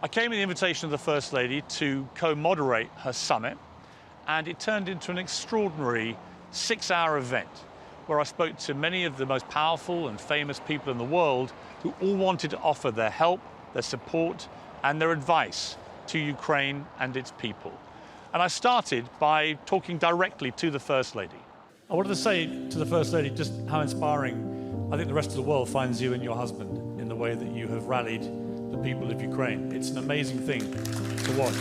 I came at the invitation of the First Lady to co-moderate her summit, and it turned into an extraordinary 6-hour event where I spoke to many of the most powerful and famous people in the world who all wanted to offer their help, their support, and their advice to Ukraine and its people. And I started by talking directly to the First Lady. I wanted to say to the First Lady just how inspiring I think the rest of the world finds you and your husband in the way that you have rallied the people of Ukraine. It's an amazing thing to watch.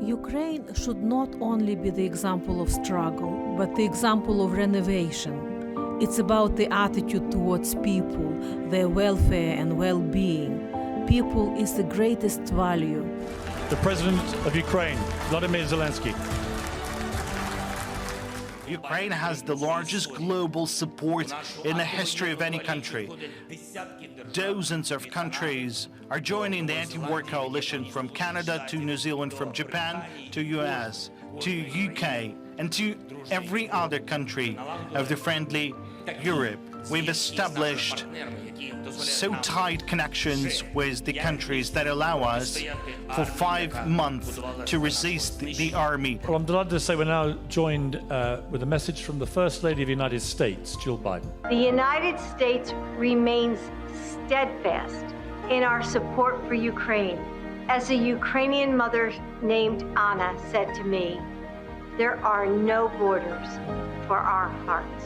Ukraine should not only be the example of struggle, but the example of renovation. It's about the attitude towards people, their welfare and well-being. People is the greatest value. The President of Ukraine, Volodymyr Zelensky. Ukraine has the largest global support in the history of any country. Dozens of countries are joining the anti-war coalition, from Canada to New Zealand, from Japan to US to UK, and to every other country of the friendly Europe. We've established so tight connections with the countries that allow us for 5 months to resist the army. Well, I'm delighted to say we're now joined with a message from the First Lady of the United States, Jill Biden. The United States remains steadfast in our support for Ukraine. As a Ukrainian mother named Anna said to me, there are no borders for our hearts.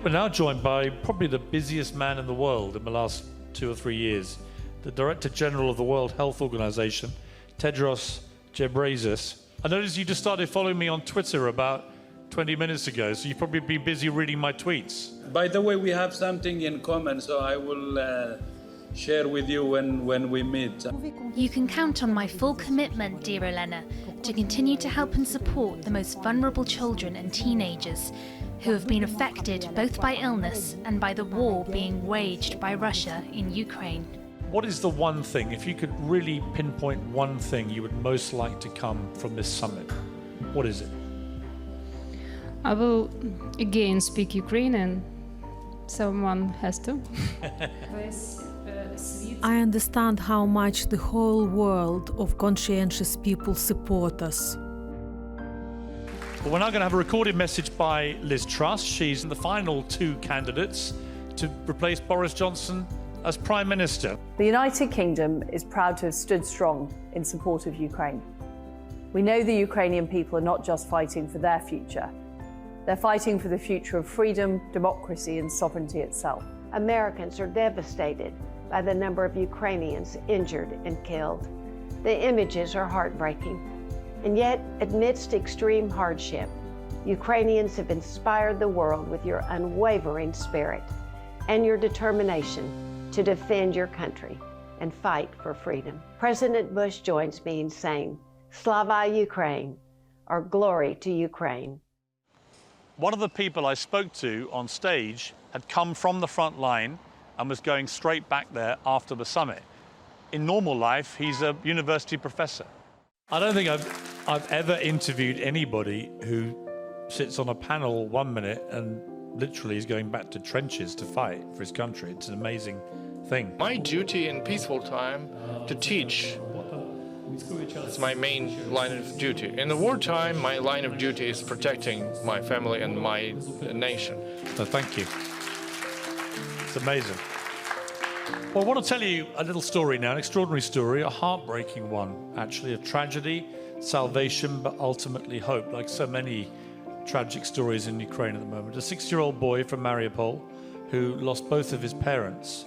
We're now joined by probably the busiest man in the world in the last 2 or 3 years, the Director General of the World Health Organization, Tedros Ghebreyesus. I noticed you just started following me on Twitter about 20 minutes ago, so you've probably been busy reading my tweets. By the way, we have something in common, so I will share with you when we meet. You can count on my full commitment, dear Olena, to continue to help and support the most vulnerable children and teenagers who have been affected both by illness and by the war being waged by Russia in Ukraine. What is the one thing, if you could really pinpoint one thing you would most like to come from this summit, what is it? I will again speak Ukrainian. Someone has to. I understand how much the whole world of conscientious people support us. Well, we're now going to have a recorded message by Liz Truss. She's the final 2 candidates to replace Boris Johnson as Prime Minister. The United Kingdom is proud to have stood strong in support of Ukraine. We know the Ukrainian people are not just fighting for their future. They're fighting for the future of freedom, democracy, and sovereignty itself. Americans are devastated by the number of Ukrainians injured and killed. The images are heartbreaking. And yet, amidst extreme hardship, Ukrainians have inspired the world with your unwavering spirit and your determination to defend your country and fight for freedom. President Bush joins me in saying, Slava Ukraine, or glory to Ukraine. One of the people I spoke to on stage had come from the front line and was going straight back there after the summit. In normal life, he's a university professor. I don't think I've ever interviewed anybody who sits on a panel 1 minute and literally is going back to trenches to fight for his country. It's an amazing thing. My duty in peaceful time to teach. It's my main line of duty. In the wartime, my line of duty is protecting my family and my nation. So thank you. It's amazing. Well, I want to tell you a little story now, an extraordinary story, a heartbreaking one, actually, a tragedy, salvation, but ultimately hope, like so many tragic stories in Ukraine at the moment. A 6-year-old boy from Mariupol who lost both of his parents.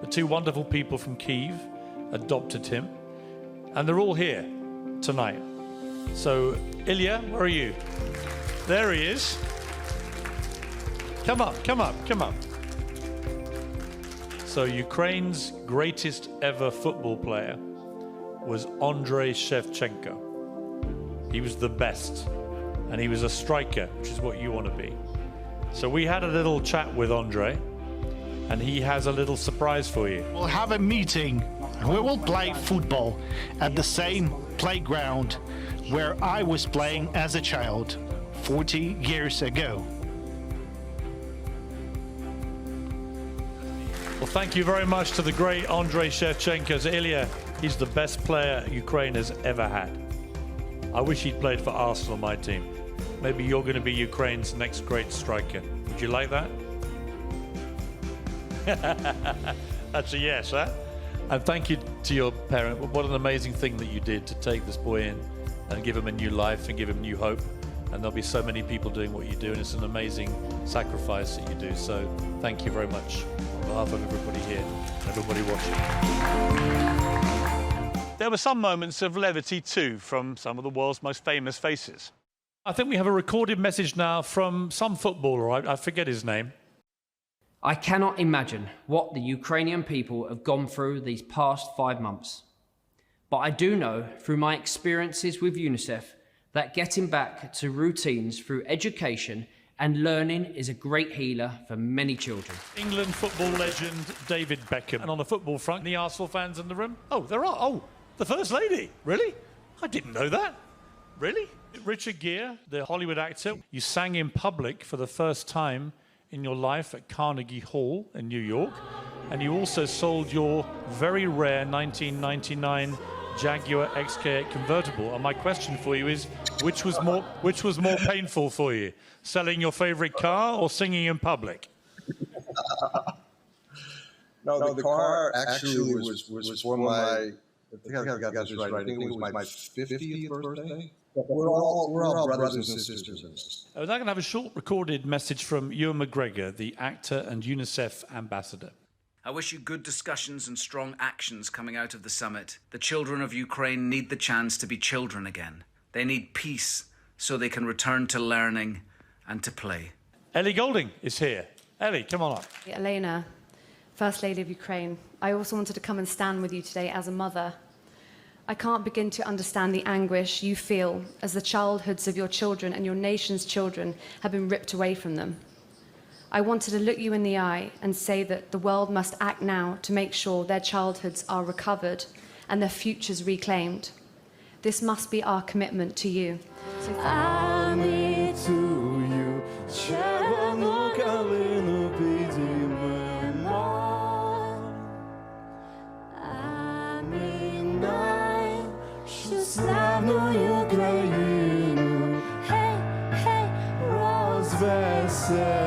The 2 wonderful people from Kyiv adopted him, and they're all here tonight. So, Ilya, where are you? There he is. Come up, come up, come up. So Ukraine's greatest ever football player was Andrei Shevchenko. He was the best, and he was a striker, which is what you want to be. So we had a little chat with Andrei, and he has a little surprise for you. We'll have a meeting. We will play football at the same playground where I was playing as a child 40 years ago. Well, thank you very much to the great Andrei Shevchenko. Ilya, he's the best player Ukraine has ever had. I wish he'd played for Arsenal, my team. Maybe you're going to be Ukraine's next great striker. Would you like that? That's a yes, huh? And thank you to your parent. What an amazing thing that you did to take this boy in and give him a new life and give him new hope. And there'll be so many people doing what you do, and it's an amazing sacrifice that you do. So thank you very much on behalf of everybody here and everybody watching. There were some moments of levity too from some of the world's most famous faces. I think we have a recorded message now from some footballer, I forget his name. I cannot imagine what the Ukrainian people have gone through these past 5 months. But I do know through my experiences with UNICEF that getting back to routines through education and learning is a great healer for many children. England football legend David Beckham. And on the football front, the Arsenal fans in the room? Oh, there are. Oh, the First Lady. Really? I didn't know that. Really? Richard Gere, the Hollywood actor, you sang in public for the first time in your life at Carnegie Hall in New York. And you also sold your very rare 1999 Jaguar XK8 convertible. And my question for you is, which was more painful for you, selling your favorite car or singing in public? No, the car actually was for my. I think I got this right. I think it was my 50th birthday. We're all brothers and sisters. We're now going to have a short recorded message from Ewan Mcgregor, the actor and UNICEF ambassador. I wish you good discussions and strong actions coming out of the summit. The children of Ukraine need the chance to be children again. They need peace so they can return to learning and to play. Ellie Goulding is here. Ellie, come on up. Olena, First Lady of Ukraine, I also wanted to come and stand with you today as a mother. I can't begin to understand the anguish you feel as the childhoods of your children and your nation's children have been ripped away from them. I wanted to look you in the eye and say that the world must act now to make sure their childhoods are recovered and their futures reclaimed. This must be our commitment to you. I need to you. Славну Україну, гей, гей, розвесель.